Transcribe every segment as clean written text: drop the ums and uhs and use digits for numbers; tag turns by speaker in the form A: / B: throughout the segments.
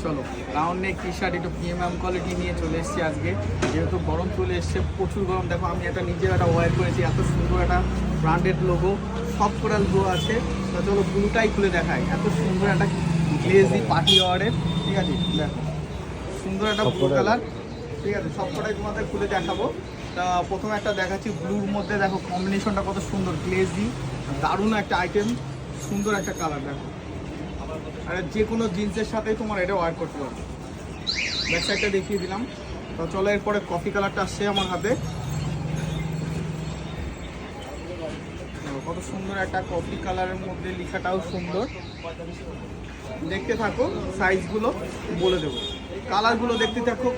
A: চলো round neck T shirt একটু premium quality নিয়ে চলে এসেছি আজকে, যেহেতু গরম চলে এসছে, প্রচুর গরম। দেখো আমি একটা নিজের একটা ওয়্যার করেছি, এত সুন্দর একটা ব্র্যান্ডেড লোগো, সব কোরাল ব্লু আছে। তো চলো ব্লুটাই খুলে দেখাই, এত সুন্দর একটা গ্লেজি পার্টি ওয়ারের, ঠিক আছে? দেখো সুন্দর একটা ব্লু কালার, ঠিক আছে? সবকটাই তোমাদের খুলে দেখাবো। তা প্রথমে একটা দেখাচ্ছি ব্লুর মধ্যে, দেখো কম্বিনেশনটা কত সুন্দর, গ্লেজি, দারুণ একটা আইটেম, সুন্দর একটা কালার। দেখো আর যে কোনো জিন্সের সাথে তোমার এটা ওয়ার করতে পারবে। ব্যাক সাইডটা দেখিয়ে দিলাম। তো চলো এরপরে কফি কালারটা আসছে আমার হাতে, কত সুন্দর একটা কফি কালারের মধ্যে, লেখাটাও সুন্দর। দেখতে থাকো, সাইজগুলো বলে দেবো, কালারগুলো দেখতে থাকো।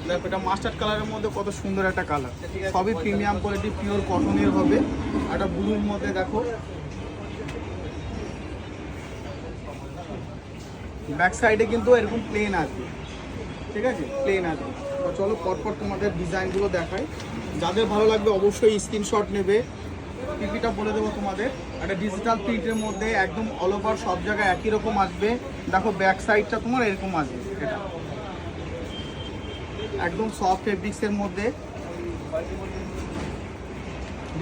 A: দেখো এটা মাস্টার্ড কালারের মধ্যে কত সুন্দর একটা কালার, সবই প্রিমিয়াম কোয়ালিটি, পিওর কটনের হবে। একটা ব্লুর মধ্যে দেখো, ব্যাক সাইডে কিন্তু এরকম প্লেন আসবে, ঠিক আছে? প্লেন আসবে। তো চলো পরপর তোমাদের ডিজাইনগুলো দেখাই, যাদের ভালো লাগবে অবশ্যই স্ক্রিনশট নেবে। পিপিটা বলে দেবো তোমাদের, একটা ডিজিটাল প্রিন্টের মধ্যে একদম অল ওভার সব জায়গায় একই রকম আসবে। দেখো ব্যাক সাইডটা তোমার এরকম আসবে, এটা একদম সফট ফেব্রিক্সের মধ্যে,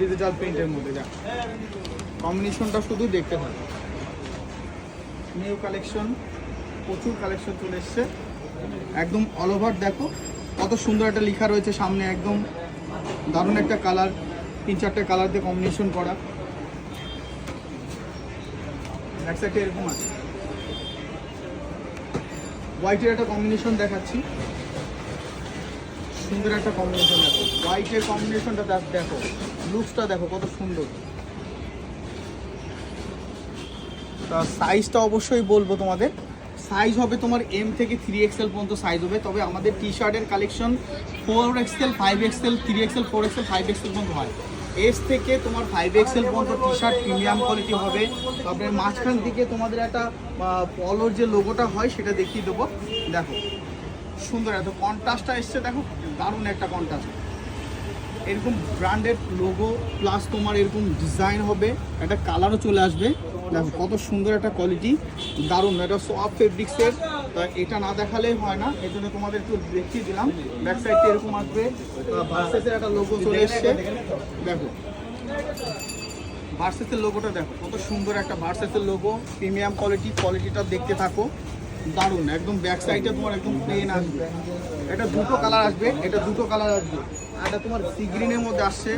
A: ডিজিটাল প্রিন্টের মধ্যে। যা কম্বিনেশনটা শুধু দেখতে থাকো, নিউ কালেকশন, প্রচুর কালেকশন চলে এসছে, একদম অল ওভার। দেখো কত সুন্দর একটা লেখা রয়েছে সামনে, একদম দারুণ একটা কালার, 3-4টে কালার দিয়ে কম্বিনেশন করা। ব্যাক সাইডে এরকম আছে, হোয়াইটের একটা কম্বিনেশন দেখাচ্ছি, সুন্দর একটা কম্বিনেশন। দেখো হোয়াইটের কম্বিনেশনটা দেখো, লুকসটা দেখো কত সুন্দর। তা সাইজটা অবশ্যই বলবো তোমাদের, সাইজ হবে তোমার এম থেকে 3XL পর্যন্ত সাইজ হবে। তবে আমাদের টি শার্টের collection 4XL, 5XL, 3XL, 4XL, 5XL পর্যন্ত হয়। এস থেকে তোমার 5XL পর্যন্ত টি শার্ট প্রিমিয়াম কোয়ালিটি হবে। তারপরে মাঝখান দিকে তোমাদের একটা পলোর যে লোগোটা হয় সেটা দেখিয়ে দেবো। দেখো সুন্দর এত কন্ট্রাস্টটা এসছে, দেখো দারুণ একটা কন্ট্রাস্ট, এরকম ব্র্যান্ডেড লোগো প্লাস তোমার এরকম ডিজাইন হবে, একটা কালারও চলে আসবে। দেখো কত সুন্দর একটা কোয়ালিটি, দারুণ, এটা সফট ফেব্রিক্সের। তা এটা না দেখালেই হয় না, এই জন্য তোমাদের একটু দেখিয়ে দিলাম। ব্যাক সাইডে এরকম আসবে, ভার্সেসের একটা লোগো চলে এসছে। দেখো ভার্সেসের লোগোটা দেখো কত সুন্দর একটা ভার্সেসের লোগো, প্রিমিয়াম কোয়ালিটিটা দেখতে থাকো, দারুণ একদম। ব্যাক সাইডে তোমার একদম প্লেন আসবে, এটা দুটো কালার আসবে, এটা দুটো কালার আসবে। এটা তোমার সি গ্রিনের মধ্যে আসছে,